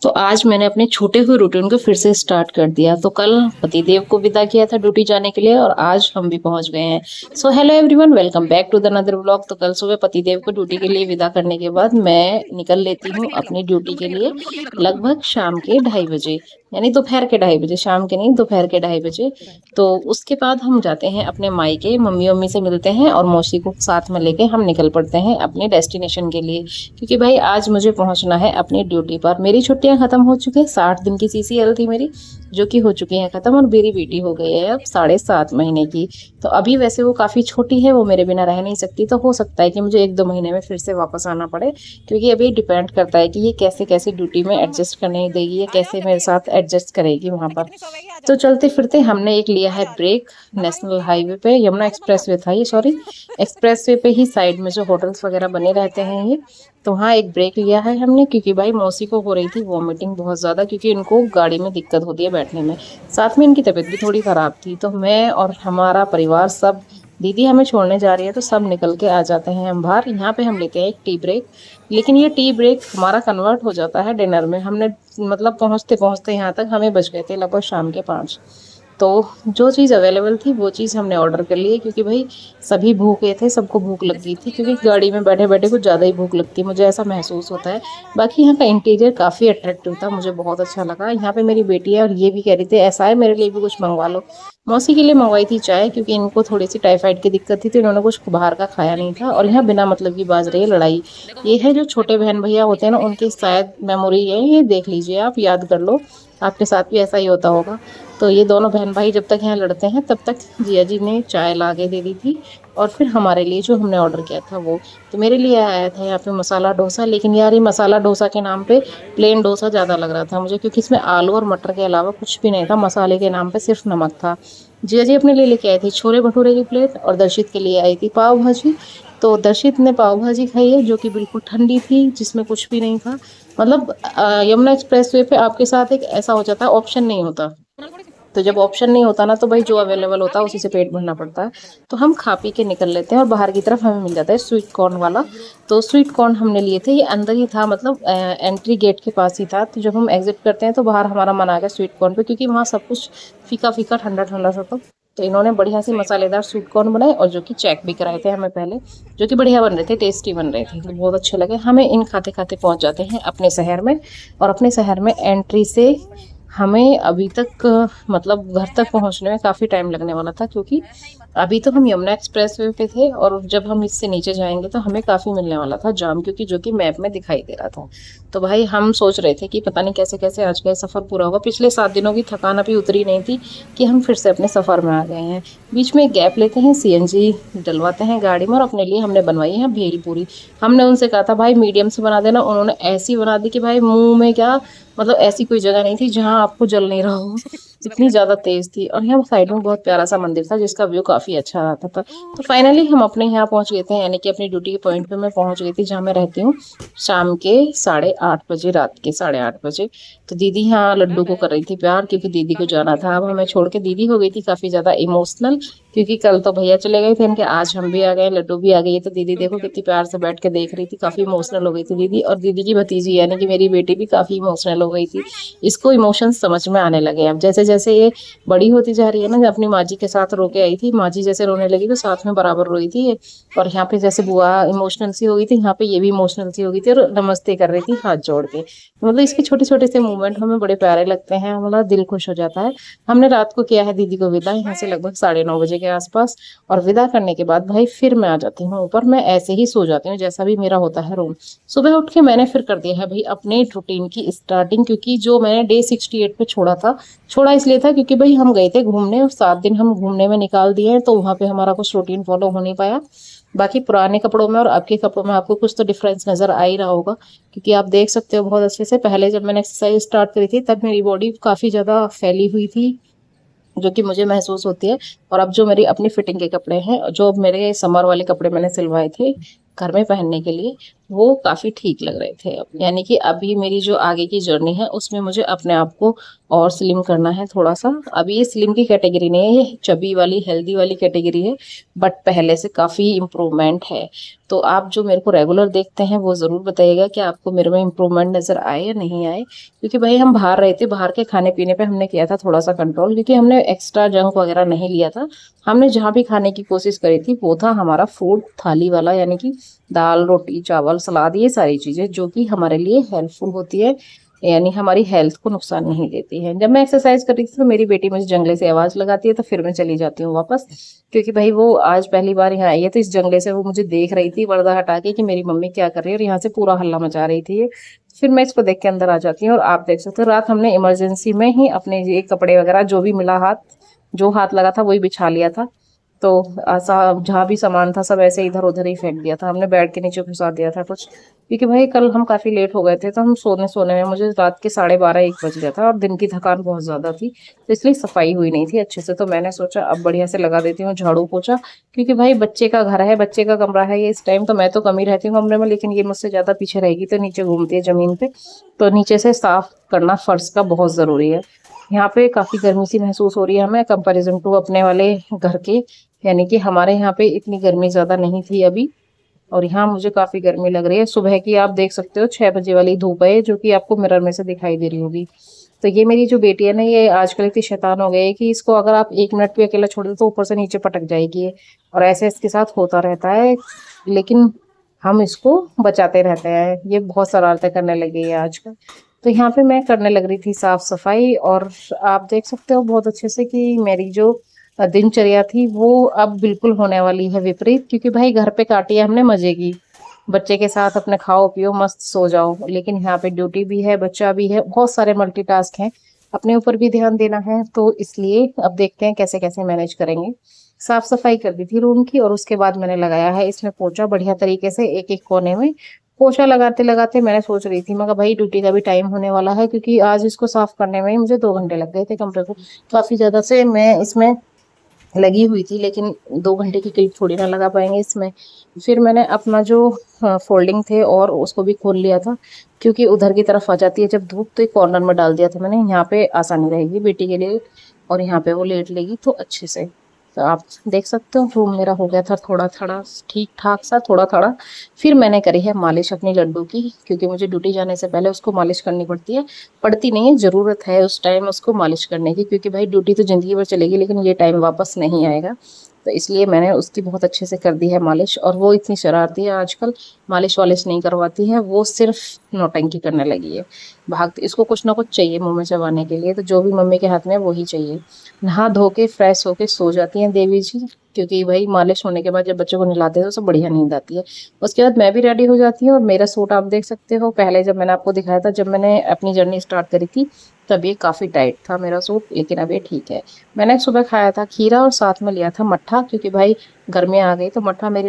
तो आज मैंने अपने छूटे हुए रूटीन को फिर से स्टार्ट कर दिया। तो कल पतिदेव को विदा किया था ड्यूटी जाने के लिए और आज हम भी पहुंच गए हैं। So hello everyone, welcome back to the another vlog. तो कल सुबह पतिदेव को ड्यूटी के लिए विदा करने के बाद मैं निकल लेती हूँ अपनी ड्यूटी के लिए लगभग शाम के 2:30 बजे, यानी दोपहर के 2:30 बजे, शाम के नहीं दोपहर के 2:30 बजे। तो उसके बाद हम जाते हैं अपने मायके, मम्मी मम्मी से मिलते हैं और मौसी को साथ में लेके हम निकल पड़ते हैं अपने डेस्टिनेशन के लिए। क्योंकि भाई आज मुझे पहुंचना है अपनी ड्यूटी पर। मेरी छुट्टियां खत्म हो चुकी है, 60 दिन की सीसीएल थी मेरी, जो कि हो चुकी है खत्म, और मेरी बेटी हो गई है अब 7.5 महीने की। तो अभी वैसे वो काफ़ी छोटी है, वो मेरे बिना रह नहीं सकती, तो हो सकता है कि मुझे 1-2 महीने में फिर से वापस आना पड़े। क्योंकि अभी डिपेंड करता है कि ये कैसे कैसे ड्यूटी में एडजस्ट करने देगी या कैसे मेरे साथ एडजस्ट करेगी वहाँ पर। तो चलते फिरते हमने एक लिया है ब्रेक नेशनल हाईवे पे, यमुना एक्सप्रेस वे था ये, सॉरी, एक्सप्रेस वे पे ही साइड में जो होटल्स वगैरह बने रहते हैं ये। तो हाँ, एक ब्रेक लिया है हमने, क्योंकि भाई मौसी को हो रही थी वॉमिटिंग बहुत ज़्यादा, क्योंकि इनको गाड़ी में दिक्कत होती है बैठने में। साथ में इनकी तबीयत भी थोड़ी ख़राब थी। तो मैं और हमारा परिवार सब, दीदी हमें छोड़ने जा रही है तो सब निकल के आ जाते हैं हम बाहर। यहाँ पे हम लेते हैं एक टी ब्रेक, लेकिन ये टी ब्रेक हमारा कन्वर्ट हो जाता है डिनर में। हमने मतलब पहुँचते पहुँचते यहाँ तक हमें बज गए थे लगभग शाम के 5। तो जो चीज़ अवेलेबल थी वो चीज़ हमने ऑर्डर कर ली है, क्योंकि भाई सभी भूखे थे, सबको भूख लग गई थी, क्योंकि गाड़ी में बैठे बैठे कुछ ज़्यादा ही भूख लगती है, मुझे ऐसा महसूस होता है। बाकी यहाँ का इंटीरियर काफ़ी अट्रैक्टिव था, मुझे बहुत अच्छा लगा। यहाँ पे मेरी बेटी है और ये भी कह रही थी ऐसा है मेरे लिए भी कुछ मंगवा लो। मौसी के लिए मंगवाई थी चाय, क्योंकि इनको थोड़ी सी टाइफाइड की दिक्कत थी, तो इन्होंने कुछ बाहर का खाया नहीं था। और यहाँ बिना मतलब की बाज रही है लड़ाई, ये है जो छोटे बहन भैया होते हैं ना, उनकी शायद मेमोरी है ये, देख लीजिए आप, याद कर लो, आपके साथ भी ऐसा ही होता होगा। तो ये दोनों बहन भाई जब तक यहाँ लड़ते हैं तब तक जिया जी ने चाय ला के दे दी थी, और फिर हमारे लिए जो हमने ऑर्डर किया था वो। तो मेरे लिए आया था यहाँ पे मसाला डोसा, लेकिन यार ये मसाला डोसा के नाम पे प्लेन डोसा ज़्यादा लग रहा था मुझे, क्योंकि इसमें आलू और मटर के अलावा कुछ भी नहीं था, मसाले के नाम पे सिर्फ नमक था। जिया जी अपने लिए लेके आई थी छोले भटूरे की प्लेट, और दर्शित के लिए आई थी पाव भाजी। तो दर्शित ने पाव भाजी खाई है, जो कि बिल्कुल ठंडी थी, जिसमें कुछ भी नहीं था। मतलब यमुना एक्सप्रेस वे पे आपके साथ एक ऐसा हो जाता है, ऑप्शन नहीं होता। तो जब ऑप्शन नहीं होता ना, तो भाई जो अवेलेबल होता है उसी से पेट भरना पड़ता है। तो हम खा पी के निकल लेते हैं, और बाहर की तरफ हमें मिल जाता है स्वीट कॉर्न वाला। तो स्वीट कॉर्न हमने लिए थे, ये अंदर ही था, मतलब एंट्री गेट के पास ही था। तो जब हम एग्जिट करते हैं तो बाहर हमारा मन आ गया स्वीट कॉर्न पे, क्योंकि वहाँ सब कुछ फीका फीका ठंडा ठंडा सा था। तो इन्होंने बढ़िया से मसालेदार स्वीट कॉर्न बनाए, और जो कि चेक भी कराए थे हमें पहले, जो कि बढ़िया बन रहे थे, टेस्टी बन रहे थे, तो बहुत अच्छे लगे हमें। इन खाते खाते पहुंच जाते हैं अपने शहर में। और अपने शहर में एंट्री से हमें अभी तक मतलब घर तक पहुंचने में काफ़ी टाइम लगने वाला था, क्योंकि अभी तो हम यमुना एक्सप्रेस वे पे थे, और जब हम इससे नीचे जाएंगे तो हमें काफ़ी मिलने वाला था जाम, क्योंकि जो कि मैप में दिखाई दे रहा था। तो भाई हम सोच रहे थे कि पता नहीं कैसे कैसे आज का ये सफ़र पूरा होगा। पिछले 7 दिनों की थकान अभी उतरी नहीं थी कि हम फिर से अपने सफ़र में आ गए हैं। बीच में एक गैप लेते हैं, सीएनजी डलवाते हैं गाड़ी में, और अपने लिए हमने बनवाई है भेलपूरी। हमने उनसे कहा था भाई मीडियम से बना देना, उन्होंने ऐसी बना दी कि भाई मुंह में क्या, मतलब ऐसी कोई जगह नहीं थी जहां आपको जल नहीं रहा हो, इतनी ज्यादा तेज थी। और यहाँ साइड में बहुत प्यारा सा मंदिर था, जिसका व्यू काफी अच्छा आता था। तो फाइनली हम अपने यहाँ पहुंच गए थे, यानी कि अपनी ड्यूटी के पॉइंट पे मैं पहुंच गई थी, जहाँ मैं रहती हूँ, शाम के 8:30 बजे, रात के 8:30 बजे। तो दीदी यहाँ लड्डू को कर रही थी प्यार, क्योंकि दीदी को जाना था अब हमें छोड़ के। दीदी हो गई थी काफी ज्यादा इमोशनल, क्योंकि कल तो भैया चले गए थे इनके, आज हम भी आ गए, लड्डू भी आ गई है। तो दीदी देखो कितनी प्यार से बैठ के देख रही थी, काफी इमोशनल हो गई थी दीदी। और दीदी की भतीजी यानी कि मेरी बेटी भी काफी इमोशनल हो गई थी। इसको इमोशंस समझ में आने लगे अब, जैसे जैसे ये बड़ी होती जा रही है ना। जब अपनी माँ जी के साथ रो के आई थी, माँ जी जैसे रोने लगी तो साथ में बराबर रोई थी ये। और यहाँ पे जैसे बुआ इमोशनल सी हो गई थी, यहाँ पे ये भी इमोशनल सी हो गई थी, और नमस्ते कर रही थी हाथ जोड़ के। मतलब इसके छोटे छोटे से मूवमेंट हमें बड़े प्यारे लगते हैं, मतलब दिल खुश हो जाता है। हमने रात को किया है दीदी को विदा, यहाँ से लगभग 9:30 बजे के आसपास। और विदा करने के बाद भाई फिर मैं आ जाती हूँ ऊपर, मैं ऐसे ही सो जाती हूँ जैसा भी मेरा होता है रूम। सुबह उठ के मैंने फिर कर दिया है भाई अपने रूटीन की स्टार्टिंग, क्योंकि जो मैंने डे 68 पे छोड़ा था, छोड़ा इसलिए था क्योंकि भाई हम गए थे घूमने, और 7 दिन हम घूमने में निकाल दिए हैं, तो वहां पे हमारा कुछ रूटीन फॉलो हो नहीं पाया। बाकी पुराने कपड़ों में और अब के कपड़ों में आपको कुछ तो डिफरेंस नजर आ ही रहा होगा, क्योंकि आप देख सकते हो बहुत अच्छे से। पहले जब मैंने एक्सरसाइज स्टार्ट करी थी तब मेरी बॉडी काफी ज्यादा फैली हुई थी, जो कि मुझे महसूस होती है। और अब जो मेरी अपनी फिटिंग के कपड़े हैं, जो मेरे समर वाले कपड़े मैंने सिलवाए थे घर में पहनने के लिए, वो काफी ठीक लग रहे थे। अब यानी कि अभी मेरी जो आगे की जर्नी है उसमें मुझे अपने आप को और स्लिम करना है थोड़ा सा। अभी ये स्लिम की कैटेगरी नहीं है, ये चबी वाली हेल्दी वाली कैटेगरी है, बट पहले से काफी इम्प्रूवमेंट है। तो आप जो मेरे को रेगुलर देखते हैं वो जरूर बताइएगा कि आपको मेरे में इम्प्रूवमेंट नजर आए या नहीं आए। क्योंकि भाई हम बाहर रहे थे, बाहर के खाने पीने पे हमने किया था थोड़ा सा कंट्रोल, क्योंकि हमने एक्स्ट्रा जंक वगैरह नहीं लिया था। हमने जहाँ भी खाने की कोशिश करी थी वो था हमारा फूड थाली वाला, यानी कि दाल रोटी चावल सलाद, ये सारी चीजें जो कि हमारे लिए हेल्पफुल होती है, यानी हमारी हेल्थ को नुकसान नहीं देती है। जब मैं एक्सरसाइज कर रही थी तो मेरी बेटी मुझे जंगले से आवाज लगाती है, तो फिर मैं चली जाती हूँ वापस। क्योंकि भाई वो आज पहली बार यहाँ आई है, तो इस जंगले से वो मुझे देख रही थी पर्दा हटा के कि मेरी मम्मी क्या कर रही है, और यहाँ से पूरा हल्ला मचा रही थी ये। फिर मैं इसको देख के अंदर आ जाती हूँ। और आप देख सकते हो रात हमने इमरजेंसी में ही अपने ये कपड़े वगैरह जो भी मिला, हाथ जो हाथ लगा था वही बिछा लिया था। तो ऐसा जहाँ भी सामान था सब ऐसे इधर उधर ही फेंक दिया था हमने, बेड के नीचे घुसा दिया था कुछ। क्योंकि भाई कल हम काफी लेट हो गए थे, तो हम सोने सोने में मुझे रात के 12:30 1 बज गया था, और दिन की थकान बहुत ज्यादा थी, तो इसलिए सफाई हुई नहीं थी अच्छे से। तो मैंने सोचा अब बढ़िया से लगा देती हूँ झाड़ू पोछा। क्योंकि भाई बच्चे का घर है, बच्चे का कमरा है ये, इस टाइम तो मैं तो कम ही रहती हूँ कमरे में, लेकिन ये मुझसे ज्यादा पीछे रहेगी तो नीचे घूमती है जमीन पे। तो नीचे से साफ करना फर्श का बहुत जरूरी है। यहाँ पे काफी गर्मी सी महसूस हो रही है हमें, कंपैरिजन टू अपने वाले घर के। यानी कि हमारे यहाँ पे इतनी गर्मी ज्यादा नहीं थी अभी, और यहाँ मुझे काफी गर्मी लग रही है। सुबह की आप देख सकते हो 6 बजे वाली धूप है, जो कि आपको मिरर में से दिखाई दे रही होगी। तो ये मेरी जो बेटी है ना, ये आजकल इतनी शैतान हो गई है कि इसको अगर आप 1 मिनट भी अकेला छोड़ दो तो ऊपर से नीचे पटक जाएगी ये। और ऐसे इसके साथ होता रहता है, लेकिन हम इसको बचाते रहते हैं। ये बहुत शरारतें करने लगी है आजकल। तो यहाँ पे मैं करने लग रही थी साफ सफाई, और आप देख सकते हो बहुत अच्छे से कि मेरी जो दिनचर्या थी वो अब बिल्कुल होने वाली है विपरीत। क्योंकि भाई घर पे काटी है हमने मजे की, बच्चे के साथ अपने खाओ पियो मस्त सो जाओ, लेकिन यहाँ पे ड्यूटी भी है, बच्चा भी है, बहुत सारे मल्टीटास्क हैं, अपने ऊपर भी ध्यान देना है। तो इसलिए अब देखते हैं कैसे कैसे मैनेज करेंगे। साफ सफाई कर दी थी रूम की, और उसके बाद मैंने लगाया है इसमें पोछा बढ़िया तरीके से, एक एक कोने में पोछा लगाते लगाते मैंने सोच रही थी, मगर भाई ड्यूटी का भी टाइम होने वाला है, क्योंकि आज इसको साफ करने में ही मुझे 2 घंटे लग गए थे कमरे को। काफी ज्यादा से मैं इसमें लगी हुई थी, लेकिन 2 घंटे की क्लिप थोड़ी ना लगा पाएंगे इसमें। फिर मैंने अपना जो फोल्डिंग थे और उसको भी खोल लिया था, क्योंकि उधर की तरफ आ जाती है जब धूप, तो एक कॉर्नर में डाल दिया था मैंने, यहाँ पे आसानी रहेगी बेटी के लिए, और यहाँ पे वो लेट लेगी तो अच्छे से। तो आप देख सकते हो रूम मेरा हो गया था थोड़ा थोड़ा ठीक ठाक सा, थोड़ा थोड़ा। फिर मैंने करी है मालिश अपनी लड्डू की, क्योंकि मुझे ड्यूटी जाने से पहले उसको मालिश करनी पड़ती है। पड़ती नहीं है, जरूरत है उस टाइम उसको मालिश करने की, क्योंकि भाई ड्यूटी तो जिंदगी भर चलेगी लेकिन ये टाइम वापस नहीं आएगा। तो इसलिए मैंने उसकी बहुत अच्छे से कर दी है मालिश। और वो इतनी शरारती है आजकल, मालिश वालिश नहीं करवाती है, वो सिर्फ नौटंकी करने लगी है। भागती, इसको कुछ ना कुछ चाहिए मुंह में चबाने के लिए, तो जो भी मम्मी के हाथ में है वही चाहिए। नहा धो के फ्रेश होके सो जाती हैं देवी जी, क्योंकि भाई मालिश होने के बाद जब बच्चों को नहलाते हैं तो सब बढ़िया नींद आती है। उसके बाद मैं भी रेडी हो जाती हूँ, और मेरा सूट आप देख सकते हो, पहले जब मैंने आपको दिखाया था जब मैंने अपनी जर्नी स्टार्ट करी थी, तब ये काफ़ी टाइट था मेरा सूट, लेकिन अब ये ठीक है। मैंने सुबह खाया था खीरा और साथ में लिया था मट्ठा, क्योंकि भाई गर्मियाँ आ गई तो मट्ठा मेरी